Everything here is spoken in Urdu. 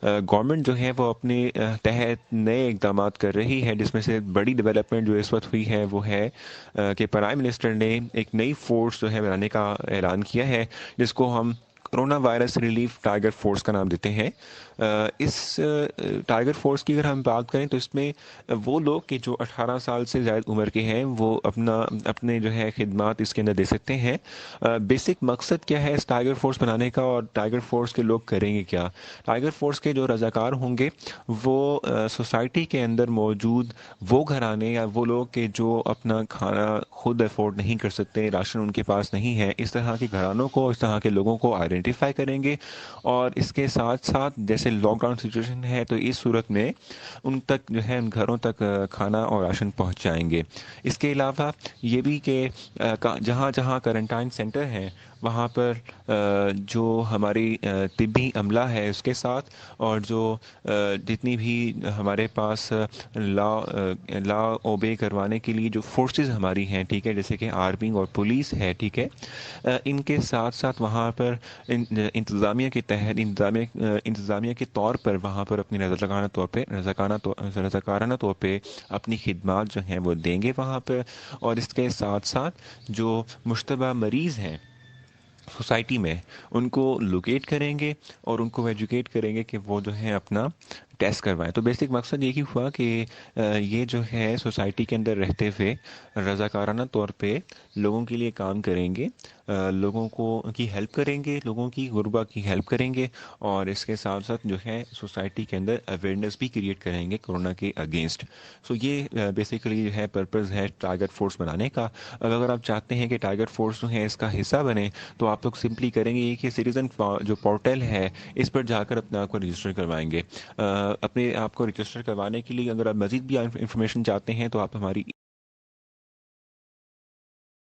گورنمنٹ جو ہے وہ اپنے تحت نئے اقدامات کر رہی ہے، جس میں سے بڑی ڈیولپمنٹ جو اس وقت ہوئی ہے وہ ہے کہ پرائم منسٹر نے ایک نئی فورس جو ہے بنانے کا اعلان کیا ہے، جس کو ہم corona virus relief tiger force کا نام دیتے ہیں۔ اس ٹائیگر فورس کی اگر ہم بات کریں تو اس میں وہ لوگ کہ جو 18 سال سے زائد عمر کے ہیں وہ اپنے جو ہے خدمات اس کے اندر دے سکتے ہیں۔ بیسک مقصد کیا ہے اس ٹائیگر فورس بنانے کا، اور ٹائیگر فورس کے لوگ کریں گے کیا؟ ٹائیگر فورس کے جو رضاکار ہوں گے وہ سوسائٹی کے اندر موجود وہ گھرانے یا وہ لوگ کہ جو اپنا کھانا خود افورڈ نہیں کر سکتے، راشن ان کے پاس نہیں ہے، اس طرح کے گھرانوں کو، اس طرح کے لوگوں کو آئیڈینٹیفائی کریں گے، اور اس کے ساتھ ساتھ جیسے لاک ڈاؤن سچویشن ہے تو اس صورت میں ان تک جو ہے ان گھروں تک کھانا اور راشن پہنچائیں گے۔ اس کے علاوہ یہ بھی کہ جہاں جہاں کرنٹائن سینٹر ہیں وہاں پر جو ہماری طبی عملہ ہے اس کے ساتھ، اور جو جتنی بھی ہمارے پاس لا اوبے کروانے کے لیے جو فورسز ہماری ہیں، ٹھیک ہے، جیسے کہ آرمی اور پولیس ہے، ٹھیک ہے، ان کے ساتھ ساتھ وہاں پر انتظامیہ کے تحت انتظامیہ کے طور پر وہاں پر اپنی رضاکارانہ طور پہ اپنی خدمات جو ہیں وہ دیں گے وہاں پہ، اور اس کے ساتھ ساتھ جو مشتبہ مریض ہیں سوسائٹی میں ان کو لوکیٹ کریں گے اور ان کو ایجوکیٹ کریں گے کہ وہ جو ہے اپنا ٹیسٹ کروائیں۔ تو بیسک مقصد یہی ہوا کہ یہ جو ہے سوسائٹی کے اندر رہتے ہوئے رضاکارانہ طور پہ لوگوں کے لیے کام کریں گے، لوگوں کو کی ہیلپ کریں گے، لوگوں کی غربا کی ہیلپ کریں گے، اور اس کے ساتھ ساتھ جو ہے سوسائٹی کے اندر اویئرنیس بھی کریٹ کریں گے کورونا کے اگینسٹ۔ سو یہ بیسیکلی جو ہے پرپز ہے ٹائیگر فورس بنانے کا۔ اگر آپ چاہتے ہیں کہ ٹائیگر فورس جو ہے اس کا حصہ بنے تو آپ لوگ سمپلی کریں گے یہ کہ سٹیزن جو پورٹل ہے اس پر جا کر اپنے آپ کو رجسٹر کروائیں گے۔ اپنے آپ کو رجسٹر کروانے کے لیے اگر آپ مزید بھی انفارمیشن چاہتے ہیں تو آپ ہماری